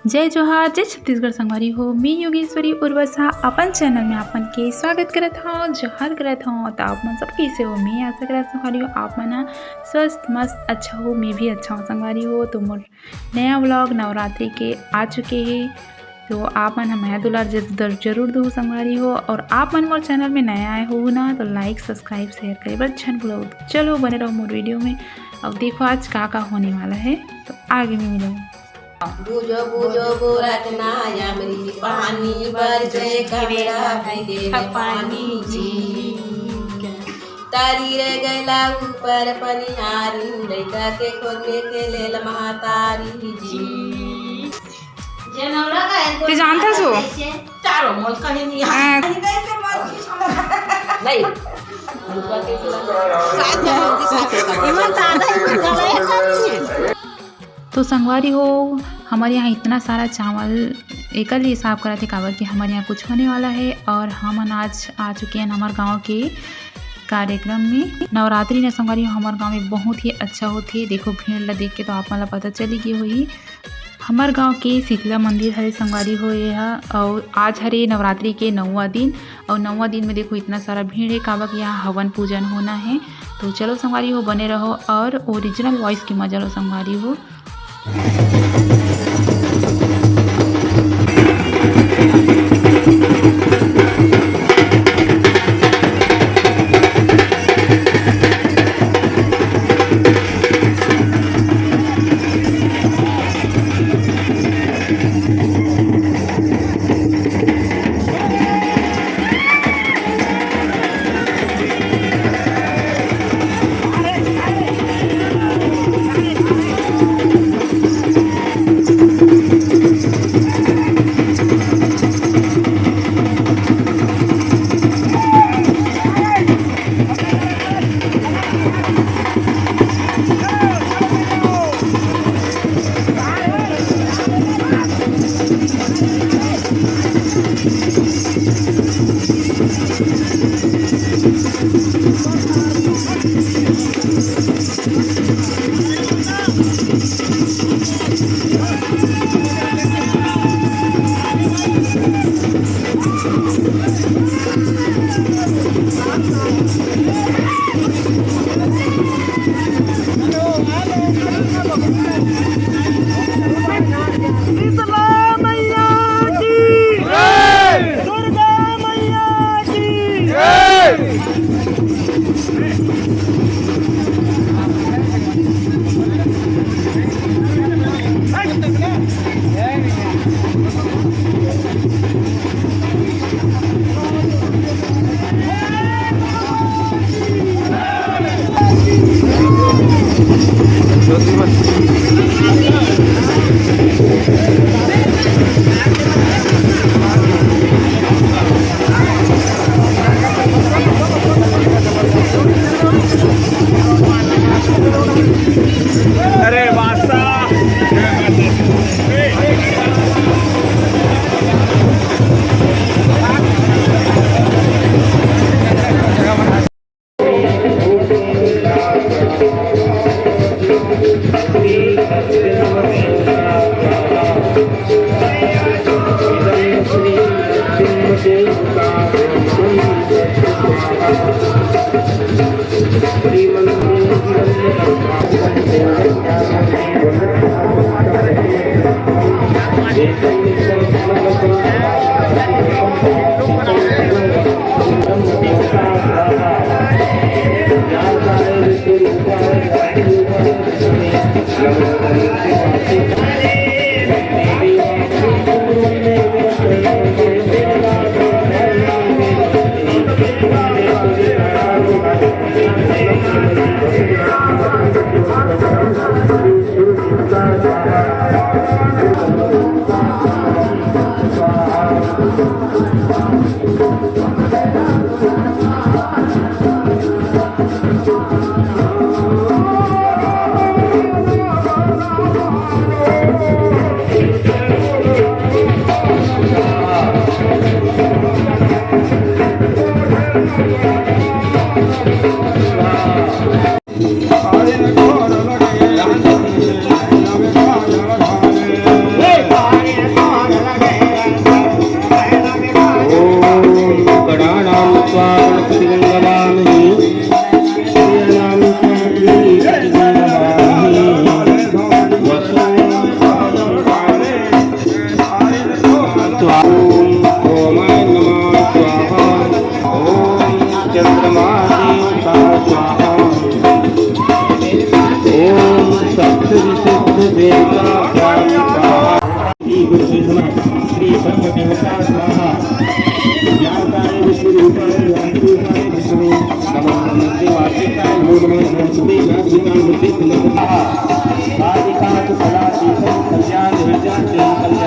जय जोहार, जय छत्तीसगढ़ संगवारी हो। मैं योगेश्वरी उर्वसा अपन चैनल में आपन के स्वागत करत हूँ, जोहार करत हूँ। तो आप मन सब कैसे हो? मैं आशा करत संगवारी हो आप मन स्वस्थ मस्त अच्छा हो। मैं भी अच्छा हूँ संगवारी हो। तो मोर नया व्लॉग नवरात्रि के आ चुके हैं, तो आप मन हमारा दुलार जरूर दो संगवारी हो। और आप मन मोर चैनल में नया आए हो ना, तो लाइक सब्सक्राइब शेयर करे बर छन भूलो। चलो बने रहो मोर वीडियो में। अब देखो आज का होने वाला है, तो आगे में मिलो। बुझो बुझो गोरख नायमरी पानी बरसे कमरा दे पानी जी तारी रे गैला ऊपर पनिहारी लइका के खोद में खेले महातारी जी जनौरा का ते जानता सो चारो मोल कहीं नहीं नहीं तो संगवारी हो, हमारे यहाँ इतना सारा चावल एक लिए साफ करा थे काबर कि हमारे यहाँ कुछ होने वाला है। और हम आज आ चुके हैं हमारे गांव के कार्यक्रम में। नवरात्रि ने संगवारी हो हमारे गांव में बहुत ही अच्छा होती है। देखो भीड़ ला देख के तो आप मन ला पता चली गई हुई हमारे गांव के शीतला मंदिर हरे संगवारी हो है। और आज हरे नवरात्रि के 9वां दिन, और 9वां दिन में देखो इतना सारा भीड़ है काबर कि यहाँ हवन पूजन होना है। तो चलो संगवारी हो बने रहो और ओरिजिनल वॉइस की मजा लो संगवारी हो।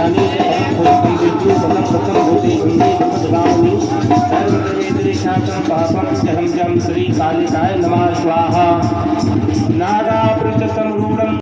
जाने परम विष्णु पदम पदम भूते हिंदी जगामी सर्वदेशाचम पापम जहम जम श्री कालिकाय नमः स्वाहा नागा पृष्ठतम रूढ़म।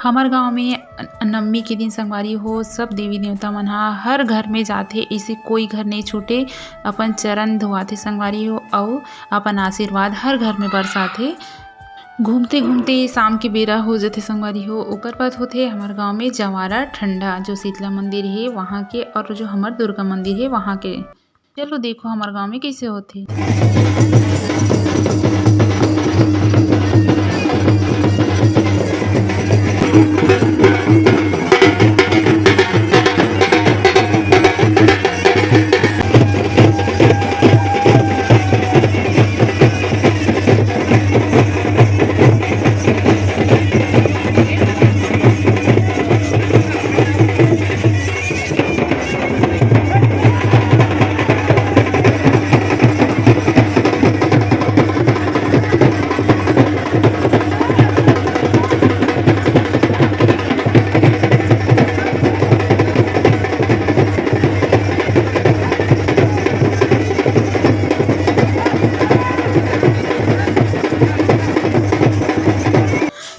हमार गांव में नवमी के दिन संगवारी हो सब देवी देवता मन हर घर में जाते, इसे कोई घर नहीं छूटे। अपन चरण धोआथे संगवारी हो और अपन आशीर्वाद हर घर में बरसाथे। घूमते घूमते शाम के बेरा हो जाते संगवारी हो। ओकर बाद होते हमारे गांव में जवारा ठंडा जो शीतला मंदिर है वहाँ के, और जो हमार दुर्गा मंदिर है वहाँ के। चलो देखो हमारे गांव में कैसे होते।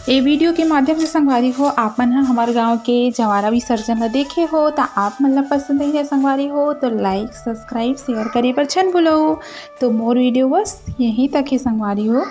ये वीडियो के माध्यम से संगवारी हो आप मन हमारे गांव के जवारा विसर्जन ला देखे हो तो आप मन ला पसंद आई है संगवारी हो तो लाइक सब्सक्राइब शेयर करे पर छन भूलो। तो मोर वीडियो बस यहीं तक है संगवारी हो।